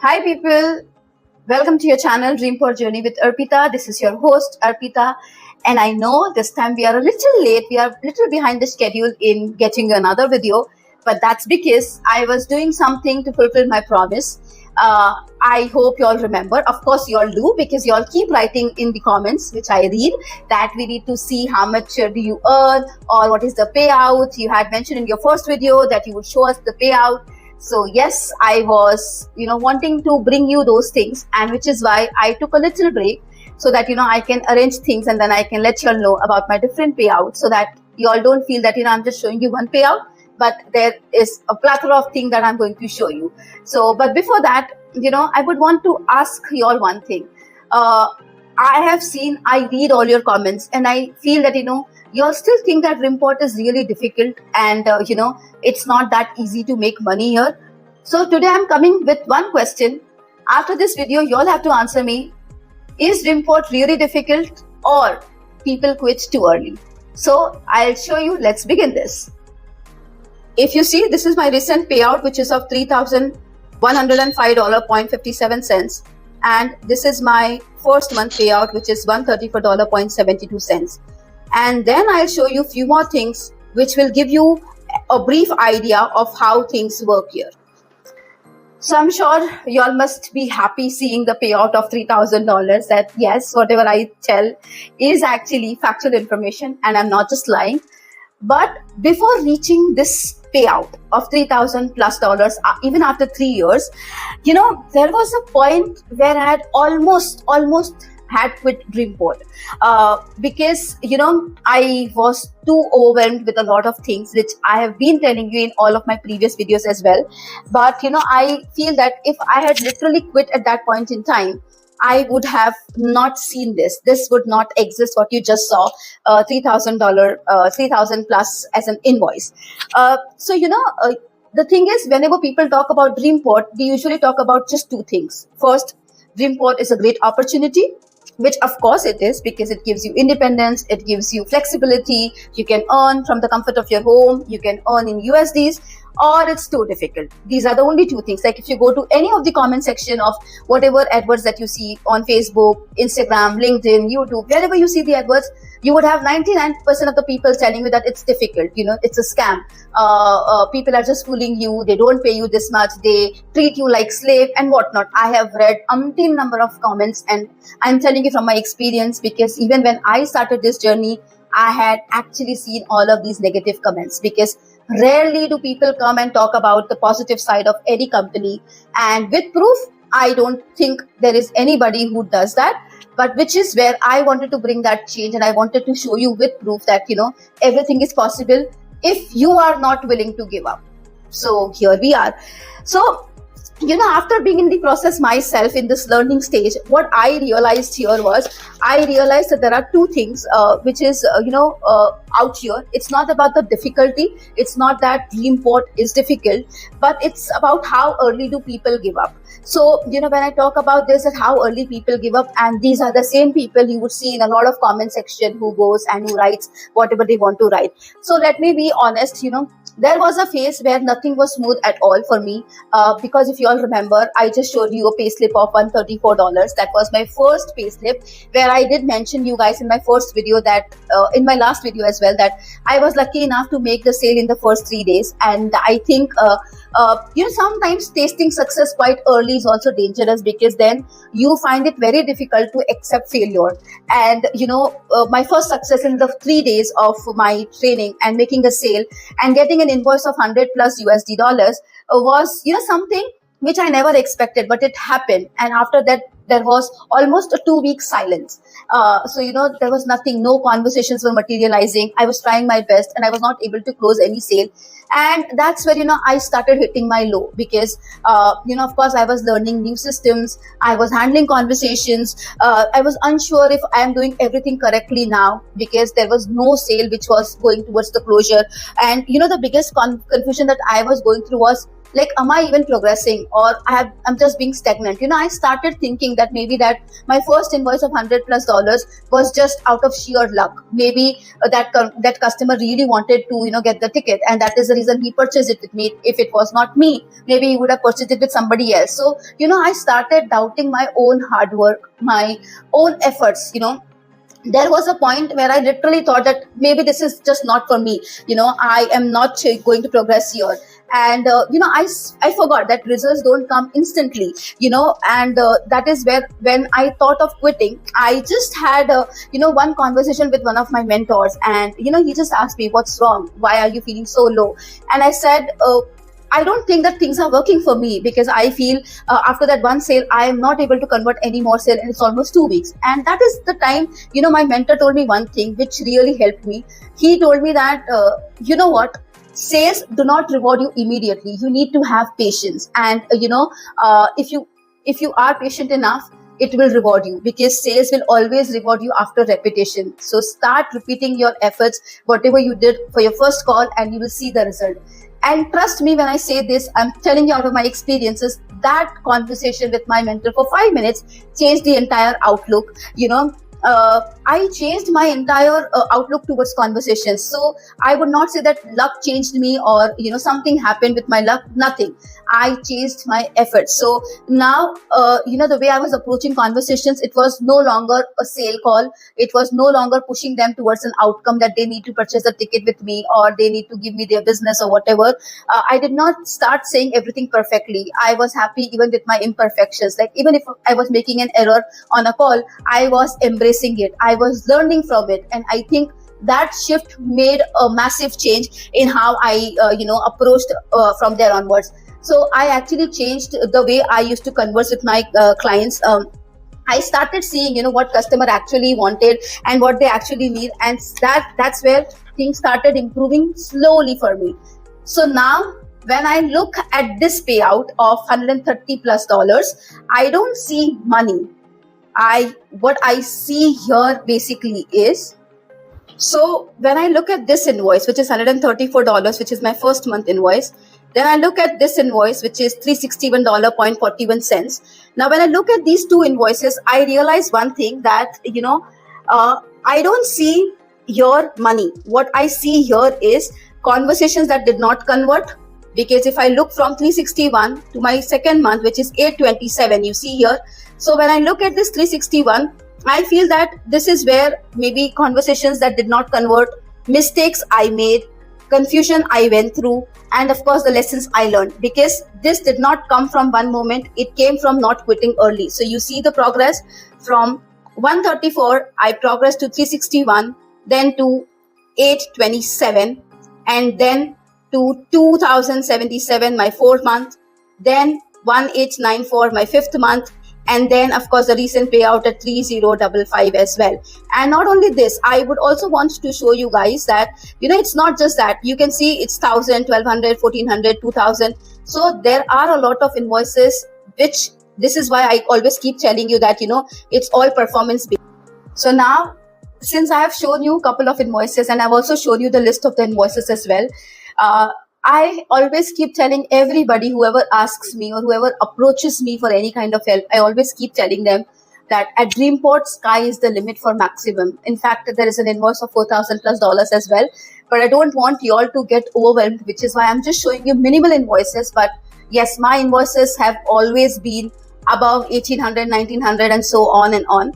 Hi people, welcome to your channel Dreamport Journey with Arpita. This is your host Arpita, and I know this time we are a little late. We are a little behind the schedule in getting another video, but that's because I was doing something to fulfill my promise. I hope you all remember. Of course, you all do because you all keep writing in the comments, which I read, that we need to see how much do you earn or what is the payout. You had mentioned in your first video that you would show us the payout. So yes, I was, wanting to bring you those things, and which is why I took a little break so that, I can arrange things and then I can let you all know about my different payouts so that you all don't feel that, I'm just showing you one payout, but there is a plethora of things that I'm going to show you. So, but before that, I would want to ask you all one thing. I read all your comments and I feel that, you all still think that Dreamport is really difficult and, it's not that easy to make money here. So today I'm coming with one question. After this video, you all have to answer me. Is Dreamport really difficult or people quit too early? So I'll show you. Let's begin this. If you see, this is my recent payout, which is of $3,105.57. And this is my first month payout, which is $134.72. And then I'll show you a few more things, which will give you a brief idea of how things work here. So I'm sure you all must be happy seeing the payout of $3,000, that yes, whatever I tell is actually factual information and I'm not just lying. But before reaching this payout of $3,000 plus, even after 3 years, there was a point where I had almost had quit Dreamport because I was too overwhelmed with a lot of things, which I have been telling you in all of my previous videos as well. But I feel that if I had literally quit at that point in time, I would have not seen this. This would not exist. What you just saw, $3,000 plus as an invoice. The thing is, whenever people talk about Dreamport, we usually talk about just two things. First, Dreamport is a great opportunity, which of course it is, because it gives you independence, it gives you flexibility, you can earn from the comfort of your home, you can earn in USDs, or it's too difficult. These are the only two things. Like if you go to any of the comment section of whatever adverts that you see on Facebook, Instagram, LinkedIn, YouTube, wherever you see the adverts, you would have 99% of the people telling you that it's difficult, it's a scam. People are just fooling you, they don't pay you this much, they treat you like slave and whatnot. I have read umpteen number of comments, and I'm telling you from my experience, because even when I started this journey, I had actually seen all of these negative comments, because rarely do people come and talk about the positive side of any company. And with proof, I don't think there is anybody who does that. But which is where I wanted to bring that change, and I wanted to show you with proof that, everything is possible if you are not willing to give up. So here we are. So, after being in the process myself in this learning stage, what I realized here was, I realized that there are two things, which is, out here. It's not about the difficulty. It's not that Dreamport is difficult, but it's about how early do people give up. So, when I talk about this, that how early people give up, and these are the same people you would see in a lot of comment section who goes and who writes whatever they want to write. So let me be honest, there was a phase where nothing was smooth at all for me, because if you all remember, I just showed you a payslip of $134. That was my first payslip, where I did mention you guys in my first video that, in my last video as well, that I was lucky enough to make the sale in the first 3 days. And I think, sometimes tasting success quite early is also dangerous, because then you find it very difficult to accept failure. And, my first success in the 3 days of my training and making a sale and getting an invoice of 100 plus USD dollars was, something which I never expected, but it happened. And after that, there was almost a 2-week silence. There was nothing, no conversations were materializing. I was trying my best and I was not able to close any sale. And that's where, I started hitting my low, because, of course, I was learning new systems. I was handling conversations. I was unsure if I am doing everything correctly now, because there was no sale which was going towards the closure. And, the biggest confusion that I was going through was, like, am I even progressing, or I'm just being stagnant? I started thinking that maybe that my first invoice of $100+ was just out of sheer luck. Maybe that customer really wanted to get the ticket, and that is the reason he purchased it with me. If it was not me, maybe he would have purchased it with somebody else. So I started doubting my own hard work, my own efforts. There was a point where I literally thought that maybe this is just not for me. I am not going to progress here. And I forgot that results don't come instantly. And that is where, when I thought of quitting, I just had one conversation with one of my mentors, and he just asked me, what's wrong, why are you feeling so low? And I said, I don't think that things are working for me, because I feel after that one sale, I am not able to convert any more sale, and it's almost 2 weeks. And that is the time, my mentor told me one thing which really helped me. He told me that, what? Sales do not reward you immediately. You need to have patience. And, if you are patient enough, it will reward you, because sales will always reward you after repetition. So start repeating your efforts, whatever you did for your first call, and you will see the result. And trust me when I say this, I'm telling you out of my experiences, that conversation with my mentor for 5 minutes changed the entire outlook. I changed my entire outlook towards conversations. So I would not say that luck changed me, or something happened with my luck. Nothing. I changed my efforts. So now the way I was approaching conversations, it was no longer a sale call. It was no longer pushing them towards an outcome that they need to purchase a ticket with me, or they need to give me their business or whatever. I did not start saying everything perfectly. I was happy even with my imperfections. Like, even if I was making an error on a call, I was embracing it. I was learning from it. And I think that shift made a massive change in how I approached from there onwards. So I actually changed the way I used to converse with my clients. I started seeing what customer actually wanted and what they actually need, and that's where things started improving slowly for me. So now when I look at this payout of $130+, I don't see money. What I see here basically is, so when I look at this invoice, which is $134, which is my first month invoice, then I look at this invoice, which is $361.41. Now, when I look at these two invoices, I realize one thing, that, I don't see your money. What I see here is conversations that did not convert. Because if I look from 361 to my second month, which is 827, you see here. So when I look at this 361, I feel that this is where maybe conversations that did not convert, mistakes I made, confusion I went through, and of course the lessons I learned, because this did not come from one moment. It came from not quitting early. So you see the progress from 134, I progressed to 361, then to 827, and then to 2077, my 4th month, then 1894, my 5th month, and then of course the recent payout at 3055 as well. And not only this, I would also want to show you guys that it's not just that. You can see it's 1000, 1200, 1400, 2000. So there are a lot of invoices, which this is why I always keep telling you that it's all performance based. So now, since I have shown you a couple of invoices, and I've also shown you the list of the invoices as well, I always keep telling everybody, whoever asks me or whoever approaches me for any kind of help, I always keep telling them that at Dreamport, sky is the limit for maximum. In fact, there is an invoice of $4,000+ as well, but I don't want you all to get overwhelmed, which is why I'm just showing you minimal invoices. But yes, my invoices have always been above 1800, 1900, and so on and on,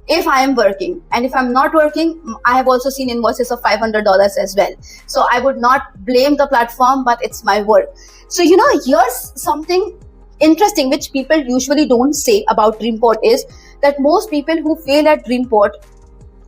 if I am working. And if I'm not working, I have also seen invoices of $500 as well. So I would not blame the platform, but it's my work. So here's something interesting which people usually don't say about Dreamport, is that most people who fail at Dreamport,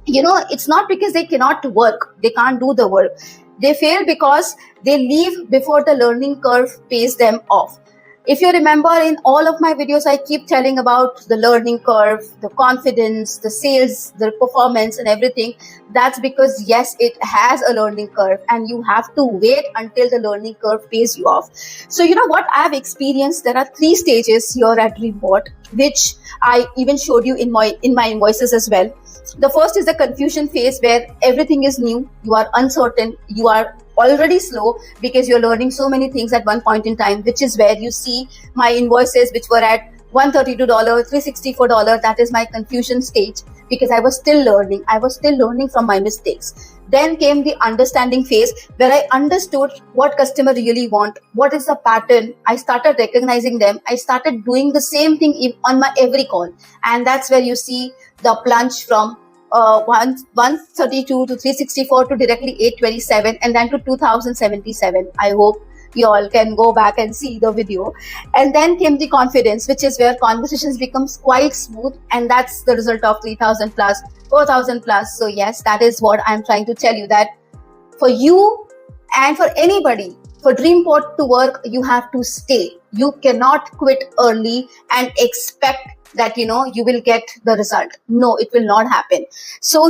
it's not because they cannot work, they can't do the work. They fail because they leave before the learning curve pays them off. If you remember, in all of my videos, I keep telling about the learning curve, the confidence, the sales, the performance and everything. That's because, yes, it has a learning curve, and you have to wait until the learning curve pays you off. So what I have experienced, there are 3 stages here at Dreamport. which I even showed you in my invoices as well. The first is the confusion phase, where everything is new, you are uncertain, you are already slow because you're learning so many things at one point in time, which is where you see my invoices which were at $132, $364. That is my confusion stage, because I was still learning from my mistakes. Then came the understanding phase, where I understood what customer really want, what is the pattern. I started recognizing them. I started doing the same thing on my every call. And that's where you see the plunge from 132 to 364 to directly 827 and then to 2077. I hope you all can go back and see the video. And then came the confidence, which is where conversations becomes quite smooth, and that's the result of 3000 plus, 4000 plus. So yes, that is what I'm trying to tell you, that for you and for anybody, for Dreamport to work, you have to stay. You cannot quit early and expect that you will get the result. No, it will not happen. So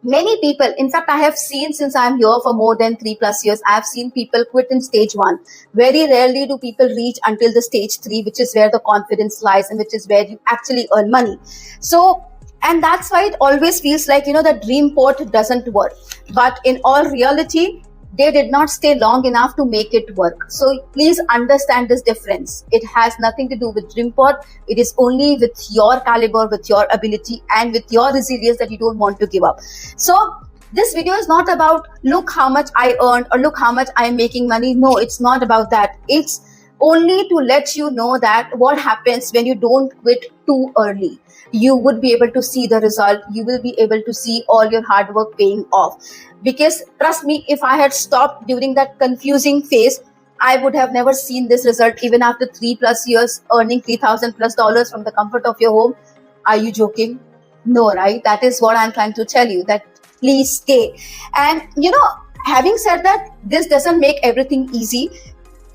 many people, in fact, I have seen, since I'm here for more than 3+ years, I have seen people quit in stage 1. Very rarely do people reach until the stage 3, which is where the confidence lies and which is where you actually earn money. So, and that's why it always feels like, that Dreamport doesn't work. But in all reality, they did not stay long enough to make it work. So please understand this difference. It has nothing to do with Dreamport. It is only with your caliber, with your ability, and with your resilience that you don't want to give up. So this video is not about look how much I earned or look how much I am making money. No, it's not about that. It's only to let you know that what happens when you don't quit too early. You would be able to see the result. You will be able to see all your hard work paying off. Because trust me, if I had stopped during that confusing phase, I would have never seen this result even after 3+ years earning $3,000+ from the comfort of your home. Are you joking? No, right? That is what I'm trying to tell you, that please stay. And having said that, this doesn't make everything easy.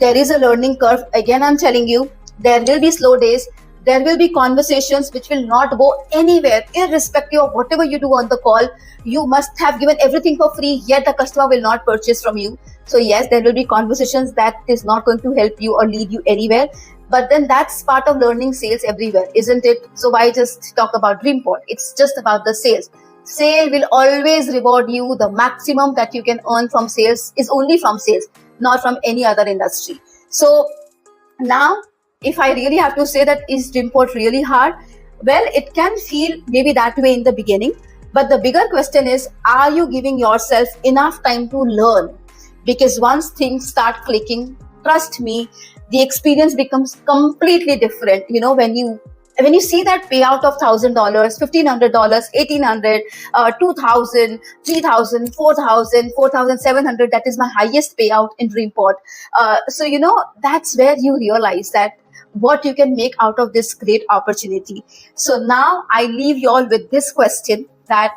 There is a learning curve. Again, I'm telling you, there will be slow days. There will be conversations which will not go anywhere, irrespective of whatever you do on the call. You must have given everything for free, yet the customer will not purchase from you. So yes, there will be conversations that is not going to help you or lead you anywhere. But then that's part of learning sales everywhere, isn't it? So why just talk about Dreamport? It's just about the sales. Sale will always reward you. The maximum that you can earn from sales is only from sales, not from any other industry. So now, if I really have to say that, is Dreamport really hard? Well, it can feel maybe that way in the beginning. But the bigger question is, are you giving yourself enough time to learn? Because once things start clicking, trust me, the experience becomes completely different. When you see that payout of $1,000, $1,500, $1,800, $2,000, $3,000, $4,000, $4,700, that is my highest payout in Dreamport. So that's where you realize that what you can make out of this great opportunity. So now I leave you all with this question, that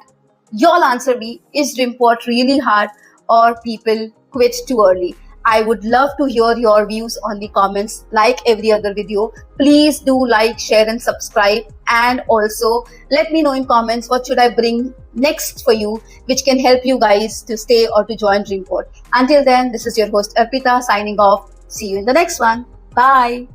you all answer me: is Dreamport really hard, or people quit too early? I would love to hear your views on the comments. Like every other video, please do like, share and subscribe. And also let me know in comments what should I bring next for you, which can help you guys to stay or to join Dreamport. Until then, this is your host Arpita signing off. See you in the next one. Bye.